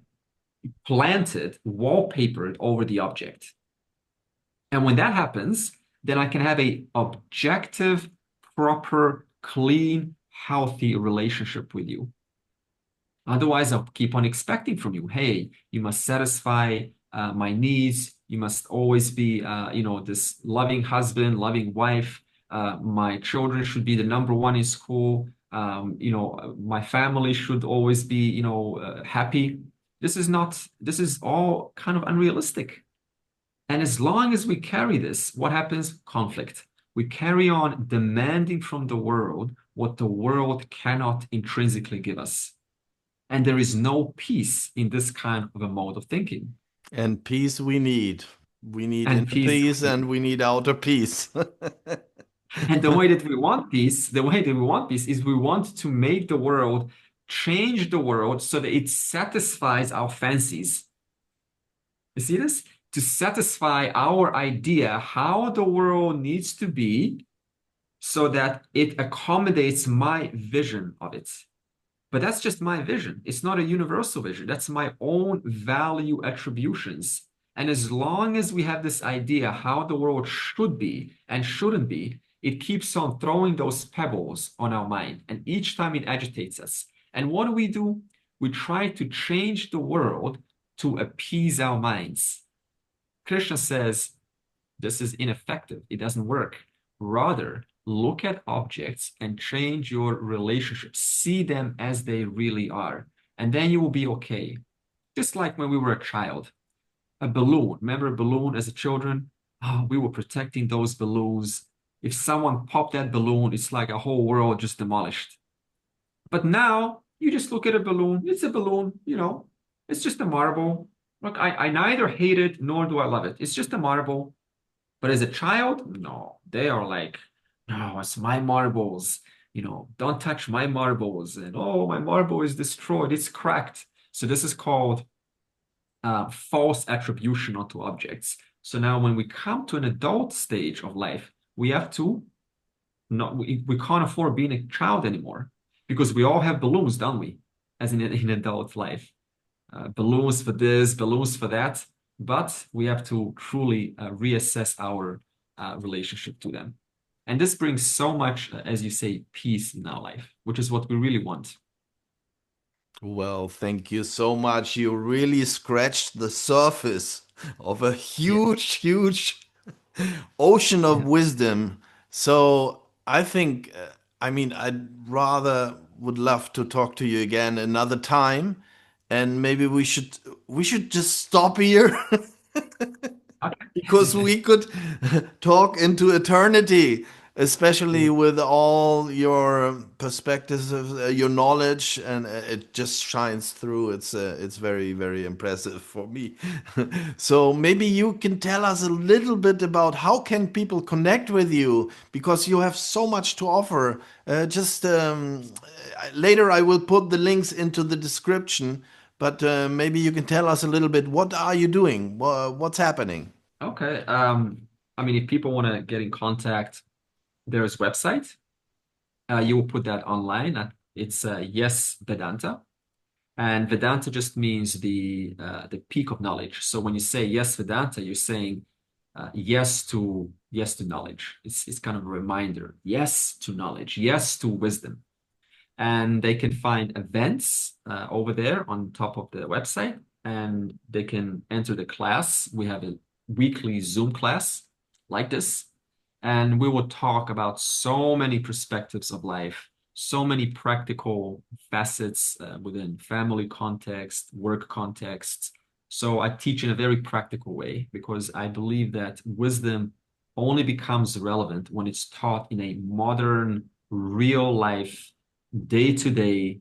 planted, wallpapered over the object. And when that happens, then I can have a objective, proper, clean, healthy relationship with you. Otherwise, I'll keep on expecting from you, hey, you must satisfy my needs. You must always be, this loving husband, loving wife. My children should be the number one in school. My family should always be, happy. This is all kind of unrealistic. And as long as we carry this, what happens? Conflict. We carry on demanding from the world what the world cannot intrinsically give us. And there is no peace in this kind of a mode of thinking.
And peace we need. We need
And
inner peace and we need outer peace.
And the way that we want peace, is we want to make the world, change the world so that it satisfies our fancies. You see this? To satisfy our idea how the world needs to be so that it accommodates my vision of it. But that's just my vision. It's not a universal vision. That's my own value attributions. And as long as we have this idea how the world should be and shouldn't be, it keeps on throwing those pebbles on our mind. And each time it agitates us. And what do? We try to change the world to appease our minds. Krishna says, this is ineffective. It doesn't work. Rather, look at objects and change your relationship. See them as they really are. And then you will be okay. Just like when we were a child. A balloon. Remember a balloon as a children? Oh, we were protecting those balloons. If someone popped that balloon, it's like a whole world just demolished. But now you just look at a balloon. It's a balloon, it's just a marble. Look, I neither hate it nor do I love it. It's just a marble. But as a child, no, they are like, no, it's my marbles. Don't touch my marbles. And oh, my marble is destroyed. It's cracked. So this is called false attribution onto objects. So now when we come to an adult stage of life, we have to not we can't afford being a child anymore because we all have balloons, don't we? As in adult life, balloons for this, balloons for that. But we have to truly reassess our relationship to them. And this brings so much, as you say, peace in our life, which is what we really want.
Well, thank you so much. You really scratched the surface of a
Yeah.
huge, huge ocean of
Yeah.
wisdom. So I think, I mean, I'd rather would love to talk to you again another time, and maybe we should just stop here because
Okay.
we could talk into eternity, especially
Yeah.
with all your perspectives of your knowledge, and it just shines through. It's very, very impressive for me. So maybe you can tell us a little bit about how can people connect with you because you have so much to offer. Just later, I will put the links into the description. But maybe you can tell us a little bit. What are you doing? What's happening?
Okay. I mean, if people want to get in contact, there's website. You will put that online. It's Yes Vedanta, and Vedanta just means the peak of knowledge. So when you say Yes Vedanta, you're saying yes to knowledge. It's kind of a reminder. Yes to knowledge. Yes to wisdom. And they can find events over there on top of the website, and they can enter the class. We have a weekly Zoom class like this, and we will talk about so many perspectives of life, so many practical facets within family context, work context. So I teach in a very practical way because I believe that wisdom only becomes relevant when it's taught in a modern, real life, day-to-day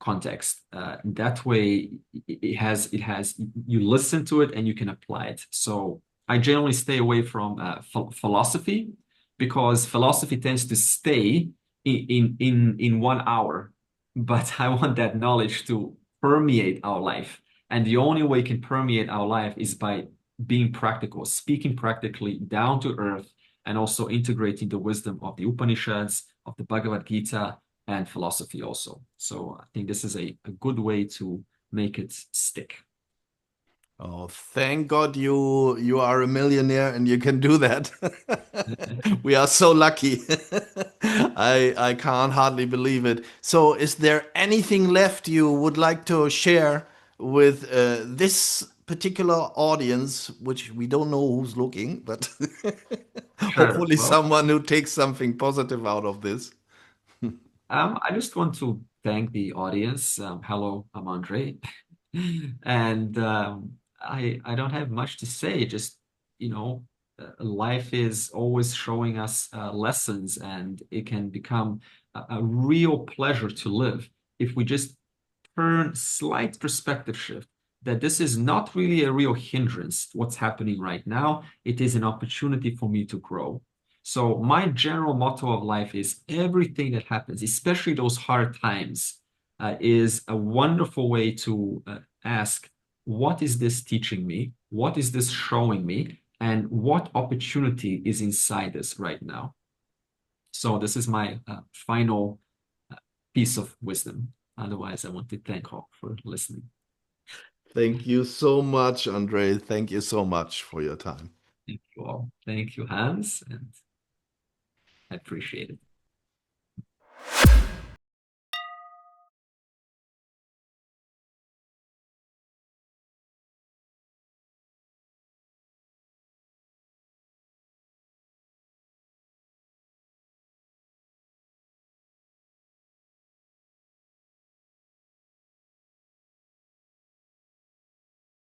context. That way, it has you listen to it and you can apply it. So I generally stay away from philosophy because philosophy tends to stay in 1 hour, but I want that knowledge to permeate our life. And the only way it can permeate our life is by being practical, speaking practically down to earth, and also integrating the wisdom of the Upanishads, of the Bhagavad Gita, and philosophy also. So I think this is a good way to make it stick.
Oh, thank God you are a millionaire and you can do that. We are so lucky. I can't hardly believe it. So, is there anything left you would like to share with this particular audience, which we don't know who's looking, but
Sure.
hopefully
Well,
someone who takes something positive out of this?
I just want to thank the audience. Hello, I'm Andre. And I don't have much to say. Just, life is always showing us lessons, and it can become a real pleasure to live if we just turn slight perspective shift that this is not really a real hindrance, what's happening right now. It is an opportunity for me to grow. So my general motto of life is everything that happens, especially those hard times, is a wonderful way to ask, what is this teaching me? What is this showing me? And what opportunity is inside this right now? So this is my final piece of wisdom. Otherwise, I want to thank all for listening.
Thank you so much, Andre. Thank you so much for your time.
Thank you all. Thank you, Hans, and I appreciate it.